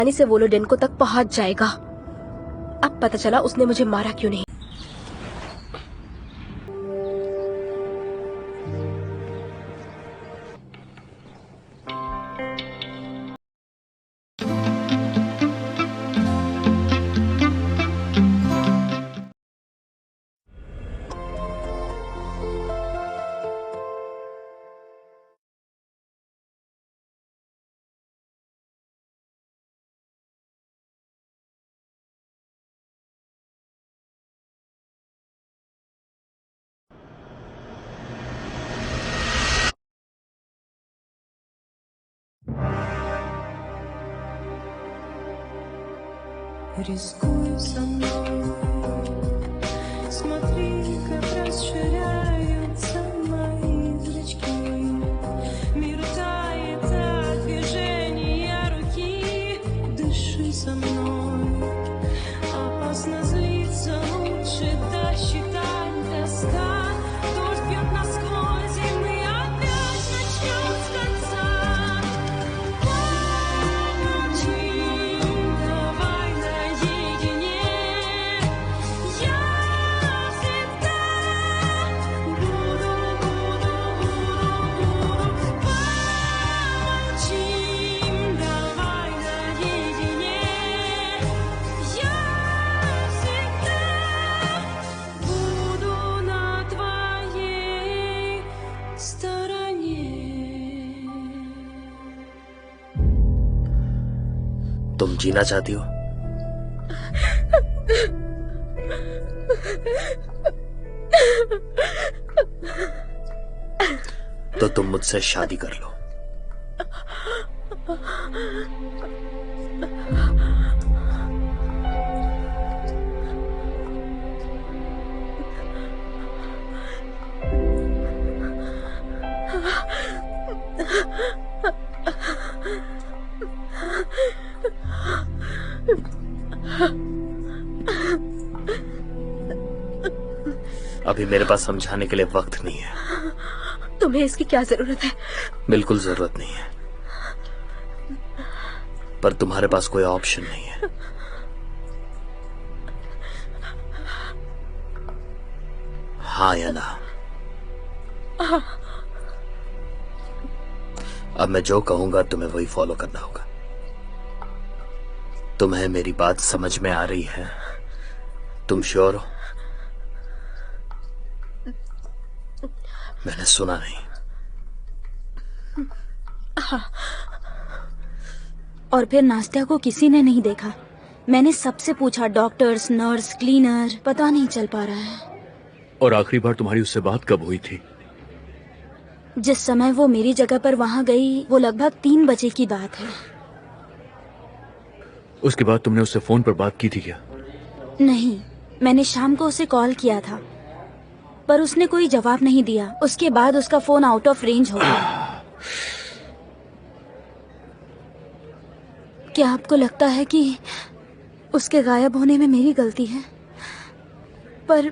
पानी से वोलोडेनको तक पहुंच जाएगा। अब पता चला उसने मुझे मारा क्यों नहीं। Рискуй со мной, смотри, как расширяются мои зрачки. Мир тает от движения руки. Дыши со мной, опасно злиться, лучше досчитать до 100. Дождь бьет насквозь, и мы опять начнем с конца. तुम जीना चाहती हो? तो तुम मुझसे शादी कर लो। अभी मेरे पास समझाने के लिए वक्त नहीं है। तुम्हें इसकी क्या जरूरत है? बिल्कुल जरूरत नहीं है, पर तुम्हारे पास कोई ऑप्शन नहीं है। हाँ या ना? अब मैं जो कहूंगा तुम्हें वही फॉलो करना होगा। तुम्हें मेरी बात समझ में आ रही है? तुम श्योर हो? मैंने सुना नहीं। हाँ। और फिर नास्तिया को किसी ने नहीं देखा। मैंने सबसे पूछा, डॉक्टर्स, नर्स, क्लीनर, पता नहीं चल पा रहा है। और आखिरी बार तुम्हारी उससे बात कब हुई थी? जिस समय वो मेरी जगह पर वहाँ गई वो लगभग 3 बजे की बात है। उसके बाद तुमने उससे फोन पर बात की थी क्या? नहीं, मैंने शाम को उसे कॉल किया था पर उसने कोई जवाब नहीं दिया। उसके बाद उसका फोन आउट ऑफ रेंज हो गया। क्या आपको लगता है कि उसके गायब होने में मेरी गलती है? पर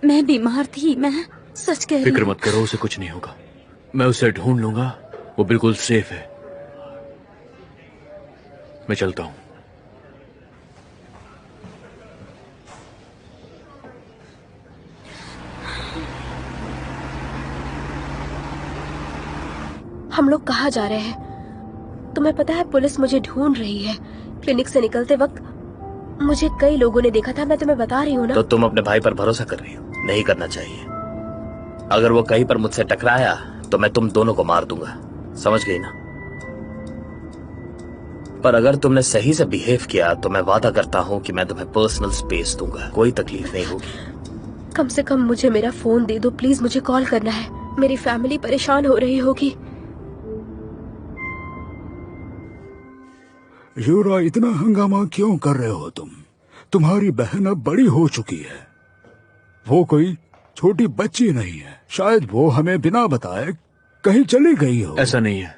मैं बीमार थी, मैं सच कह रही हूँ। फिक्र मत करो, उसे कुछ नहीं होगा। मैं उसे ढूंढ लूंगा, वो बिल्कुल सेफ है। मैं चलता हूँ। हम लोग कहाँ जा रहे हैं? तुम्हें पता है पुलिस मुझे ढूंढ रही है। क्लिनिक से निकलते वक्त मुझे कई लोगों ने देखा था। मैं तुम्हें बता रही हूँ ना। तो तुम अपने भाई पर भरोसा कर रही हो? नहीं करना चाहिए। अगर वो कहीं पर मुझसे टकराया तो मैं तुम दोनों को मार दूंगा, समझ गई ना? पर अगर तुमने सही से बिहेव किया तो मैं वादा करता हूँ कि मैं तुम्हें पर्सनल स्पेस दूंगा, कोई तकलीफ नहीं होगी। कम से कम मुझे मेरा फोन दे दो प्लीज, मुझे कॉल करना है। मेरी फैमिली परेशान हो रही होगी। यूरा, इतना हंगामा क्यों कर रहे हो तुम? तुम्हारी बहन अब बड़ी हो चुकी है। वो कोई छोटी बच्ची नहीं है। शायद वो हमें बिना बताए कहीं चली गई हो। ऐसा नहीं है,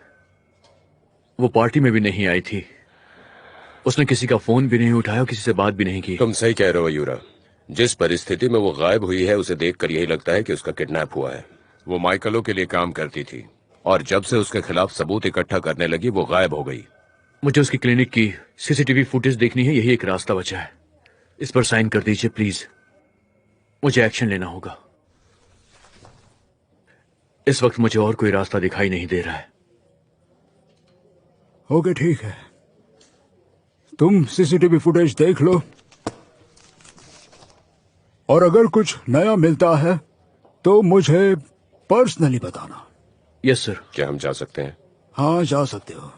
वो पार्टी में भी नहीं आई थी। उसने किसी का फोन भी नहीं उठाया, किसी से बात भी नहीं की। तुम सही कह रहे हो यूरा। जिस परिस्थिति में वो गायब हुई है उसे देखकर यही लगता है कि उसका किडनैप हुआ है। वो माइकलो के लिए काम करती थी और जब से उसके खिलाफ सबूत इकट्ठा करने लगी वो गायब हो गई। मुझे उसकी क्लिनिक की सीसीटीवी फुटेज देखनी है, यही एक रास्ता बचा है। इस पर साइन कर दीजिए प्लीज, मुझे एक्शन लेना होगा। इस वक्त मुझे और कोई रास्ता दिखाई नहीं दे रहा है। ओके ठीक है, तुम सीसीटीवी फुटेज देख लो और अगर कुछ नया मिलता है तो मुझे पर्सनली बताना। Yes sir. क्या हम जा सकते हैं? हाँ जा सकते हो।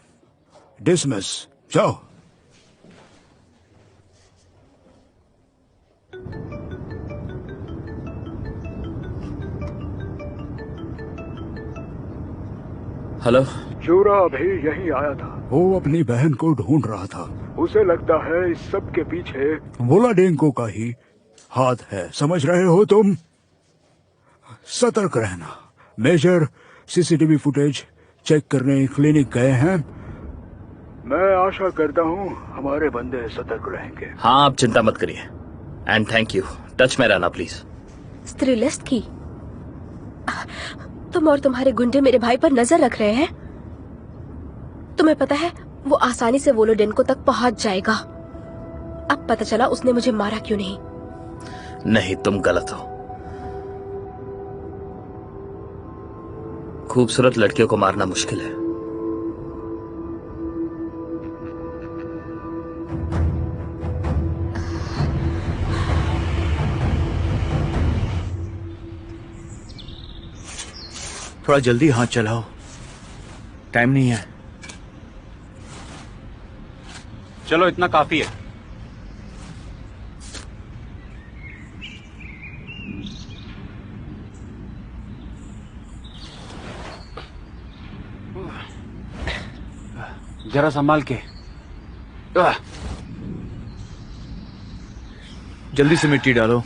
डिसमिस, जाओ। हेलो। चूरा अभी यही आया था, वो अपनी बहन को ढूंढ रहा था। उसे लगता है इस सब के पीछे वोलाडेंको का ही हाथ है, समझ रहे हो तुम? सतर्क रहना। मेजर सीसीटीवी फुटेज चेक करने क्लिनिक गए हैं। मैं आशा करता हूँ हमारे बंदे सतर्क रहेंगे। हाँ आप चिंता मत करिए, एंड थैंक यू। टच में रहना प्लीज। स्त्रीलिस्ट की तुम और तुम्हारे गुंडे मेरे भाई पर नजर रख रहे हैं। तुम्हें पता है वो आसानी से वोलोडेंको तक पहुंच जाएगा। अब पता चला उसने मुझे मारा क्यों नहीं। नहीं तुम गलत हो। खूबसूरत लड़कियों को मारना मुश्किल है। थोड़ा जल्दी हाथ चलाओ, टाइम नहीं है। चलो इतना काफी है। जरा संभाल के। जल्दी से मिट्टी डालो।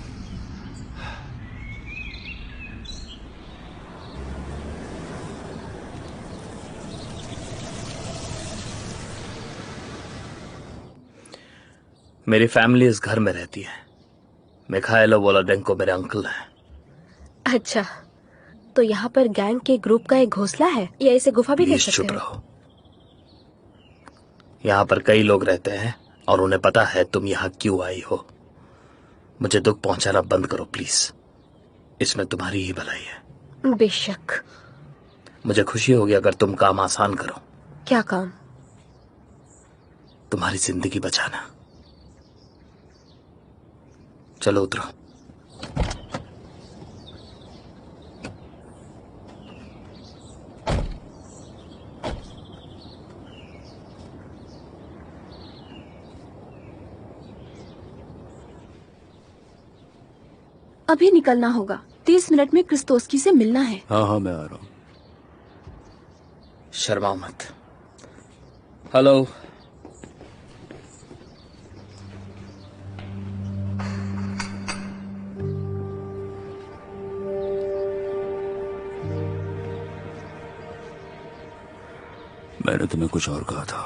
मेरी फैमिली इस घर में रहती है। मिखाइलो वोलोडेंको मेरे अंकल हैं। अच्छा, तो यहाँ पर गैंग के ग्रुप का एक घोंसला है, या इसे गुफा भी कह प्लीज सकते चुप हैं। रहो। यहाँ पर कई लोग रहते हैं और उन्हें पता है तुम यहाँ क्यों आई हो। मुझे दुख पहुंचाना बंद करो प्लीज, इसमें तुम्हारी ही भलाई है। बेशक। मुझे खुशी होगी अगर तुम काम आसान करो। क्या काम? तुम्हारी जिंदगी बचाना। चलो उतरो। अभी निकलना होगा, 30 मिनट में क्रिस्तोस्की से मिलना है। हाँ हाँ मैं आ रहा हूँ। शर्माओ मत। हेलो। मैंने तुम्हें कुछ और कहा था।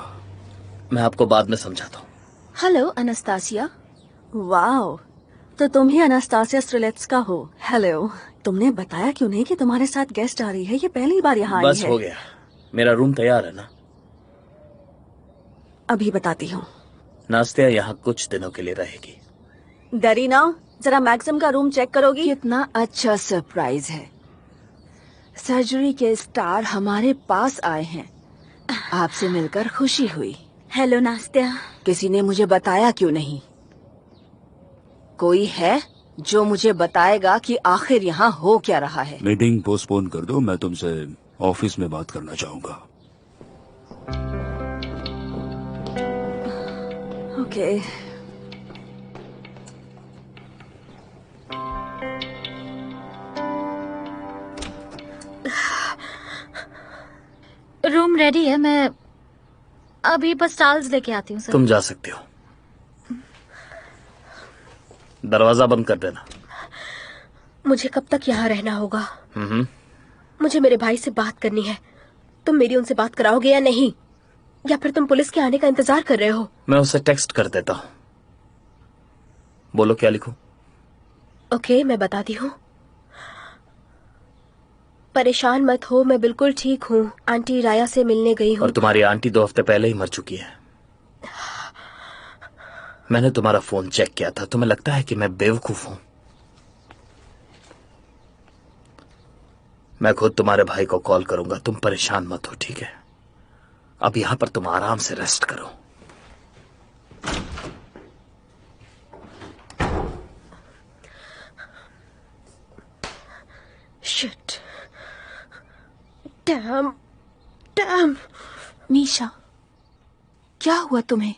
मैं आपको बाद में समझाता हूँ। Hello Anastasia. वाओ, तो तुम ही अनास्तासिया स्ट्रेलेट्स्का हो। हेलो, तुमने बताया क्यों नहीं कि तुम्हारे साथ गेस्ट आ रही है? ये पहली बार यहाँ आई बस है। हो गया, मेरा रूम तैयार है ना। अभी बताती हूँ। नास्तिया यहाँ कुछ दिनों के लिए रहेगी। डरी ना, जरा मैक्सिम का रूम चेक करोगी? कितना अच्छा सरप्राइज है। सर्जरी के स्टार हमारे पास आए हैं। आपसे मिलकर खुशी हुई। हेलो नास्तिया। किसी ने मुझे बताया क्यों नहीं? कोई है जो मुझे बताएगा कि आखिर यहाँ हो क्या रहा है? मीटिंग पोस्टपोन कर दो, मैं तुमसे ऑफिस में बात करना चाहूंगा। ओके। रूम रेडी है, मैं अभी बस टाल्स लेके आती हूँ सर। तुम जा सकते हो, दरवाजा बंद कर देना। मुझे कब तक यहाँ रहना होगा? मुझे मेरे भाई से बात करनी है। तुम मेरी उनसे बात कराओगे या नहीं, या फिर तुम पुलिस के आने का इंतजार कर रहे हो? मैं उसे टेक्स्ट कर देता हूँ। बोलो क्या लिखूं? ओके, मैं बताती हूँ। परेशान मत हो, मैं बिल्कुल ठीक हूँ। आंटी राया से मिलने गई हूँ। और तुम्हारी आंटी 2 हफ्ते पहले ही मर चुकी है। मैंने तुम्हारा फोन चेक किया था। तुम्हें लगता है कि मैं बेवकूफ हूं? मैं खुद तुम्हारे भाई को कॉल करूंगा। तुम परेशान मत हो, ठीक है? अब यहां पर तुम आराम से रेस्ट करो। Shit, dam, dam. मीशा, क्या हुआ तुम्हें?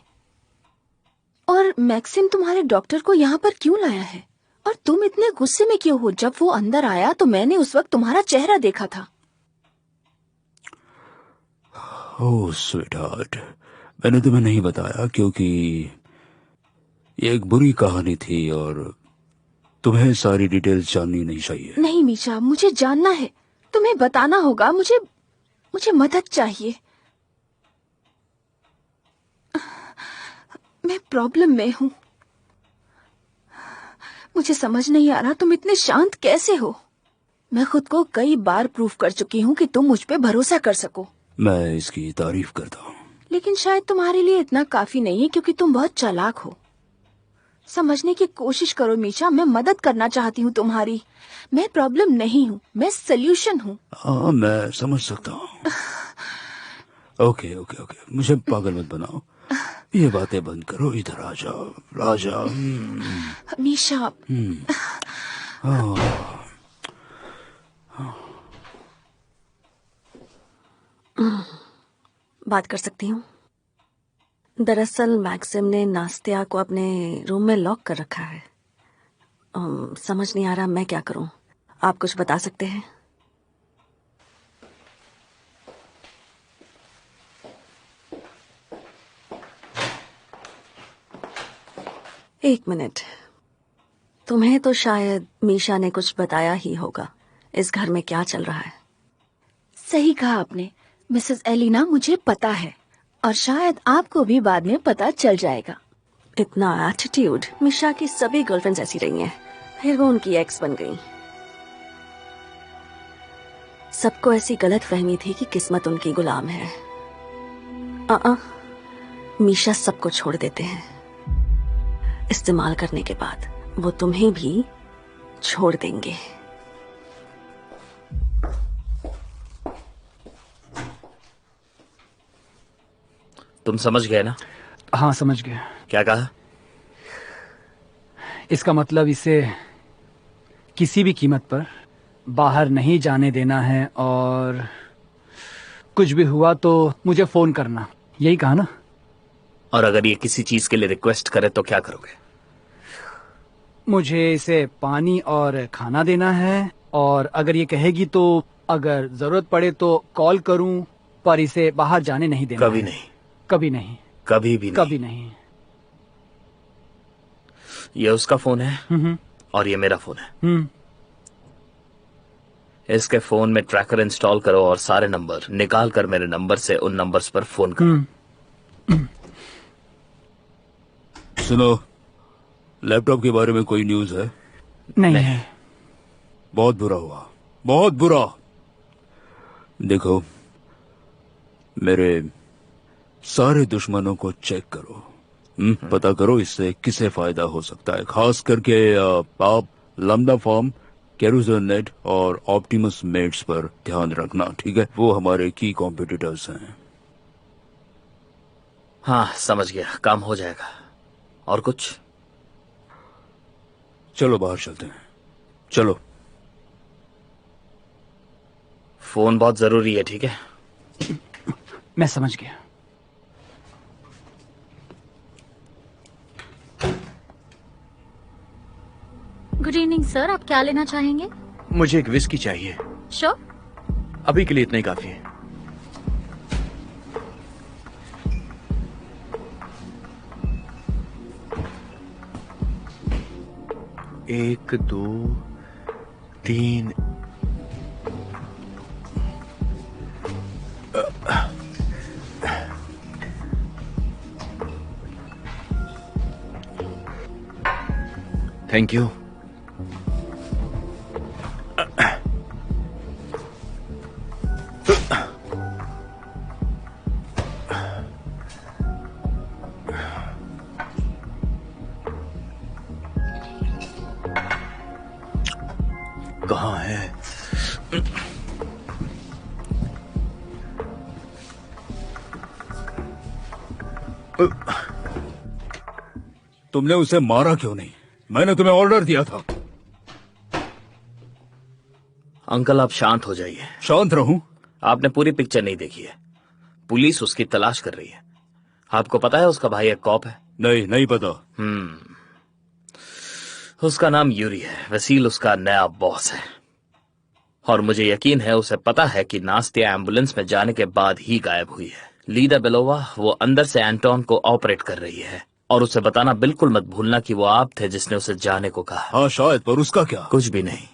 और मैक्सिम तुम्हारे डॉक्टर को यहाँ पर क्यों लाया है? और तुम इतने गुस्से में क्यों हो? जब वो अंदर आया तो मैंने उस वक्त तुम्हारा चेहरा देखा था। ओह स्वीटहार्ट, मैंने तुम्हें नहीं बताया क्योंकि ये एक बुरी कहानी थी और तुम्हें सारी डिटेल्स जाननी नहीं चाहिए। नहीं मीशा, मुझे जानना है। तुम्हें बताना होगा। मुझे मदद चाहिए। मैं प्रॉब्लम में हूँ। मुझे समझ नहीं आ रहा तुम इतने शांत कैसे हो। मैं खुद को कई बार प्रूव कर चुकी हूँ कि तुम मुझ पे भरोसा कर सको। मैं इसकी तारीफ करता हूँ, लेकिन शायद तुम्हारे लिए इतना काफी नहीं है क्योंकि तुम बहुत चालाक हो। समझने की कोशिश करो मीशा, मैं मदद करना चाहती हूँ तुम्हारी। मैं प्रॉब्लम नहीं हूँ, मैं सल्यूशन हूँ। हाँ मैं समझ सकता हूँ। ओके ओके ओके, मुझे पागल मत बनाओ। ये बातें बंद करो, इधर आ जाओ, आ जाओ। मीशा, बात कर सकती हूँ? दरअसल मैक्सिम ने नास्तिया को अपने रूम में लॉक कर रखा है। समझ नहीं आ रहा मैं क्या करूं। आप कुछ बता सकते हैं? एक मिनट, तुम्हें तो शायद मीशा ने कुछ बताया ही होगा इस घर में क्या चल रहा है। सही कहा आपने मिसेस एलिना, मुझे पता है और शायद आपको भी बाद में पता चल जाएगा। इतना एटीट्यूड। मीशा की सभी गर्लफ्रेंड्स ऐसी रही हैं, फिर वो उनकी एक्स बन गई। सबको ऐसी गलत फहमी थी कि किस्मत उनकी गुलाम है। मीशा सबको छोड़ देते हैं। इस्तेमाल करने के बाद वो तुम्हें भी छोड़ देंगे। तुम समझ गए ना? हाँ समझ गया। क्या कहा? इसका मतलब इसे किसी भी कीमत पर बाहर नहीं जाने देना है और कुछ भी हुआ तो मुझे फोन करना, यही कहा ना? और अगर ये किसी चीज के लिए रिक्वेस्ट करे तो क्या करोगे? मुझे इसे पानी और खाना देना है और अगर ये कहेगी तो अगर जरूरत पड़े तो कॉल करूं, पर इसे बाहर जाने नहीं देना। कभी नहीं। कभी नहीं। कभी भी नहीं। कभी नहीं। ये उसका फोन है और ये मेरा फोन है। इसके फोन में ट्रैकर इंस्टॉल करो और सारे नंबर निकाल कर मेरे नंबर से उन नंबर्स पर फोन करो। सुनो, लैपटॉप के बारे में कोई न्यूज है? नहीं है। बहुत बुरा हुआ, बहुत बुरा। देखो, मेरे सारे दुश्मनों को चेक करो, पता करो इससे किसे फायदा हो सकता है। खास करके आप लैम्डा फॉर्म, कैरूसेल नेट और ऑप्टिमस मेट्स पर ध्यान रखना, ठीक है? वो हमारे की कॉम्पिटिटर्स हैं। हाँ समझ गया, काम हो जाएगा। और कुछ? चलो बाहर चलते हैं, चलो। फोन बहुत जरूरी है, ठीक है? मैं समझ गया। गुड इवनिंग सर, आप क्या लेना चाहेंगे? मुझे एक विस्की चाहिए। श्योर। अभी के लिए इतना ही काफी है। एक, दो, तीन। Thank you. कहाँ है? तुमने उसे मारा क्यों नहीं? मैंने तुम्हें ऑर्डर दिया था। अंकल, आप शांत हो जाइए। शांत रहूं? आपने पूरी पिक्चर नहीं देखी है। पुलिस उसकी तलाश कर रही है। आपको पता है उसका भाई एक कॉप है? नहीं पता। उसका नाम यूरी है। वसील उसका नया बॉस है। और मुझे यकीन है उसे पता है कि नास्तिया एम्बुलेंस में जाने के बाद ही गायब हुई है। लीडा बेलोवा वो अंदर से एंटोन को ऑपरेट कर रही है। और उसे बताना बिल्कुल मत भूलना कि वो आप थे जिसने उसे जाने को कहा। हाँ शायद, पर उसका क्या? कुछ भी नहीं।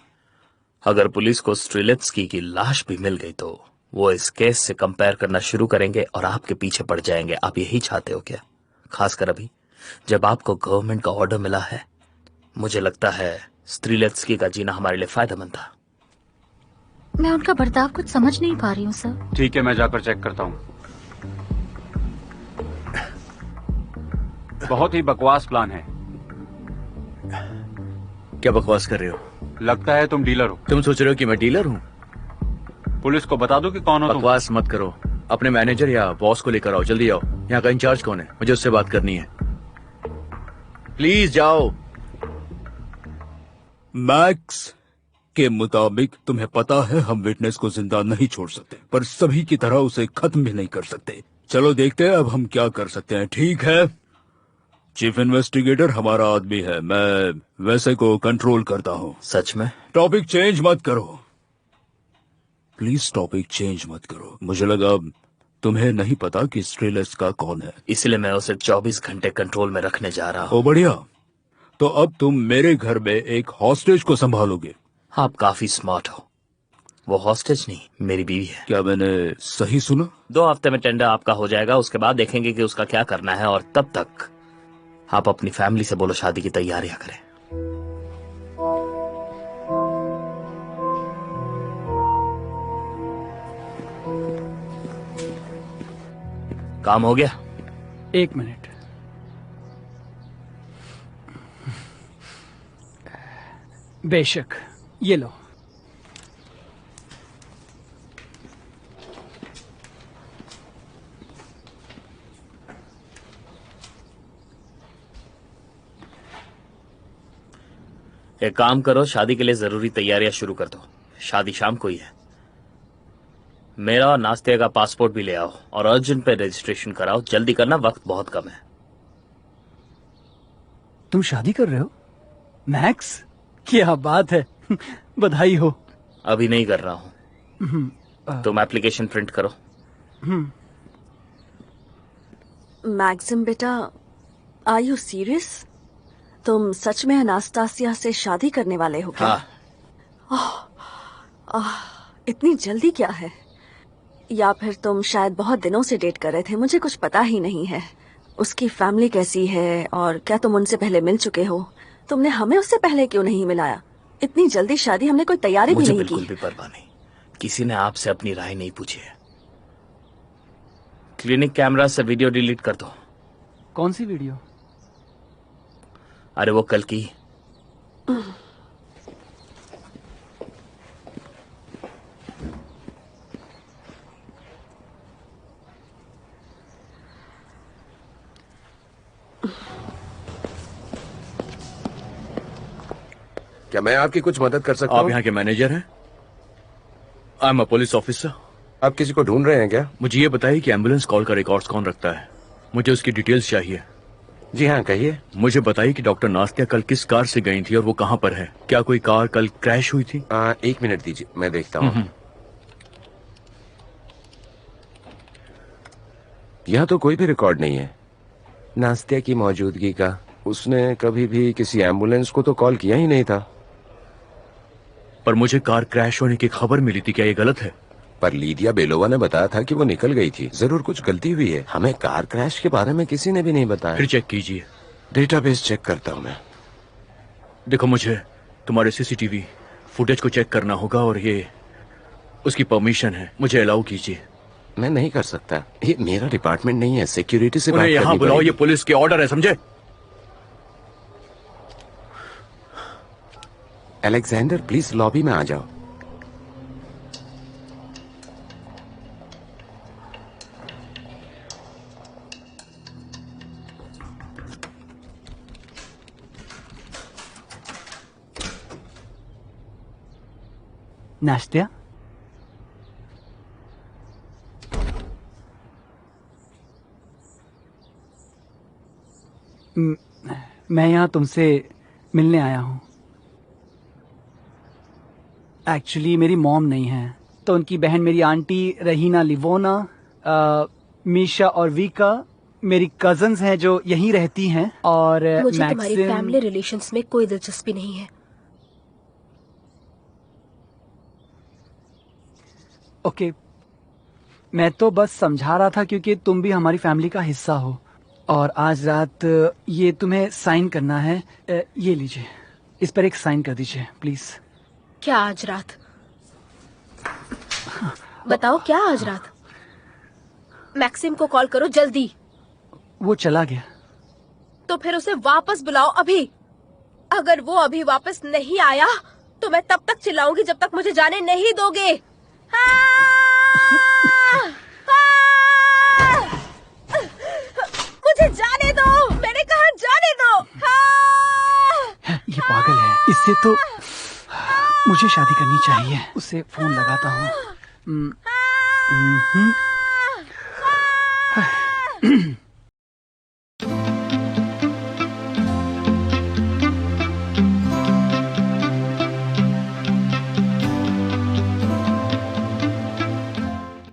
अगर पुलिस को स्ट्रिलेत्स्की की लाश भी मिल गई तो वो इस केस से कंपेयर करना शुरू करेंगे और आपके पीछे पड़ जाएंगे। आप यही चाहते हो क्या? खासकर अभी जब आपको गवर्नमेंट का ऑर्डर मिला है। मुझे लगता है स्ट्रिलेत्स्की का जीना हमारे लिए फायदेमंद था। मैं उनका बर्ताव कुछ समझ नहीं पा रही हूँ सर। ठीक है, मैं जाकर चेक करता हूँ। बहुत ही बकवास प्लान है। क्या बकवास कर रहे हो? लगता है तुम डीलर हो। तुम सोच रहे हो कि मैं डीलर हूँ? पुलिस को बता दो कि कौन हो तुम। बकवास मत करो। अपने मैनेजर या बॉस को लेकर आओ। जल्दी आओ। यहाँ का इंचार्ज कौन है? मुझे उससे बात करनी है। प्लीज जाओ। मैक्स के मुताबिक तुम्हें पता है हम विटनेस को जिंदा नहीं छोड़ सकते, पर सभी की तरह उसे खत्म भी नहीं कर सकते। चलो देखते हैं अब हम क्या कर सकते हैं। ठीक है, चीफ इन्वेस्टिगेटर हमारा आदमी है। मैं वैसे को कंट्रोल करता हूँ। सच में? टॉपिक चेंज मत करो प्लीज, टॉपिक चेंज मत करो। मुझे लगा तुम्हें नहीं पता कि स्ट्रिलेत्स्की कौन है, इसलिए मैं उसे 24 घंटे कंट्रोल में रखने जा रहा हूँ। ओ बढ़िया। तो अब तुम मेरे घर में एक हॉस्टेज को संभालोगे। आप काफी स्मार्ट हो। वो हॉस्टेज नहीं, मेरी बीवी है। क्या मैंने सही सुना? 2 हफ्ते में टेंडर आपका हो जाएगा। उसके बाद देखेंगे कि उसका क्या करना है। और तब तक आप अपनी फैमिली से बोलो शादी की तैयारियां करें। काम हो गया? 1 मिनट। बेशक, ये लो। एक काम करो, शादी के लिए जरूरी तैयारियां शुरू कर दो। शादी शाम को ही है। मेरा और नास्तिया का पासपोर्ट भी ले आओ और अर्जेंट पे रजिस्ट्रेशन कराओ। जल्दी करना, वक्त बहुत कम है। तुम शादी कर रहे हो मैक्स? क्या बात है। बधाई हो। अभी नहीं कर रहा हूं। तुम एप्लीकेशन प्रिंट करो। मैक्सिम बेटा, आर यू सीरियस? तुम सच में अनास्तासिया से शादी करने वाले हो क्या? इतनी जल्दी क्या है? या फिर तुम शायद बहुत दिनों से डेट कर रहे थे, मुझे कुछ पता ही नहीं है। उसकी फैमिली कैसी है और क्या तुम उनसे पहले मिल चुके हो? तुमने हमें उससे पहले क्यों नहीं मिलाया? इतनी जल्दी शादी, हमने कोई तैयारी भी नहीं की। मुझे बिल्कुल भी परवाह नहीं। किसी ने आपसे अपनी राय नहीं पूछी है। क्लिनिक कैमरा से वीडियो डिलीट कर दो। कौन सी वीडियो? अरे वो कल की। क्या मैं आपकी कुछ मदद कर सकता हूँ? आप यहाँ के मैनेजर हैं? I am a police officer. आप किसी को ढूंढ रहे हैं क्या? मुझे ये बताइए कि एम्बुलेंस कॉल का रिकॉर्ड्स कौन रखता है? मुझे उसकी डिटेल्स चाहिए। जी हाँ, कहिए। मुझे बताइए कि डॉक्टर नास्तिया कल किस कार से गई थी और वो कहाँ पर है? क्या कोई कार कल क्रैश हुई थी? 1 मिनट दीजिए, मैं देखता हूँ। यहाँ तो कोई भी रिकॉर्ड नहीं है नास्तिया की मौजूदगी का। उसने कभी भी किसी एम्बुलेंस को तो कॉल किया ही नहीं था। पर मुझे कार क्रैश होने की खबर मिली थी। क्या ये गलत है? पर लीडिया बेलोवा ने बताया था कि वो निकल गई थी। जरूर कुछ गलती हुई है। हमें कार क्रैश के बारे में किसी ने भी नहीं बताया। फिर चेक कीजिए। डेटाबेस चेक करता हूँ मैं। देखो, मुझे तुम्हारे सीसीटीवी फुटेज को चेक करना होगा और ये उसकी परमिशन है। मुझे अलाउ कीजिए। मैं नहीं कर सकता, ये मेरा डिपार्टमेंट नहीं है। सिक्योरिटी से बात करनी यहाँ बुलाओ, ये पुलिस के ऑर्डर है, समझे? अलेक्जेंडर प्लीज लॉबी में आ जाओ। नाश्ता मैं यहाँ तुमसे मिलने आया हूँ। एक्चुअली मेरी मॉम नहीं है, तो उनकी बहन मेरी आंटी रहीना लिवोना, मीशा और वीका मेरी कजन्स हैं जो यहीं रहती हैं। और मुझे तुम्हारी फैमिली रिलेशंस में कोई दिलचस्पी नहीं है। ओके, मैं तो बस समझा रहा था क्योंकि तुम भी हमारी फैमिली का हिस्सा हो। और आज रात ये तुम्हें साइन करना है। ये लीजिए, इस पर एक साइन कर दीजिए प्लीज। क्या आज रात? बताओ क्या आज रात? मैक्सिम को कॉल करो जल्दी। वो चला गया। तो फिर उसे वापस बुलाओ अभी। अगर वो अभी वापस नहीं आया तो मैं तब तक चिल्लाऊंगी जब तक मुझे जाने नहीं दोगे। मुझे जाने दो, मैंने कहा जाने दो। ये पागल है, इससे तो मुझे शादी करनी चाहिए। उसे फोन लगाता हूँ।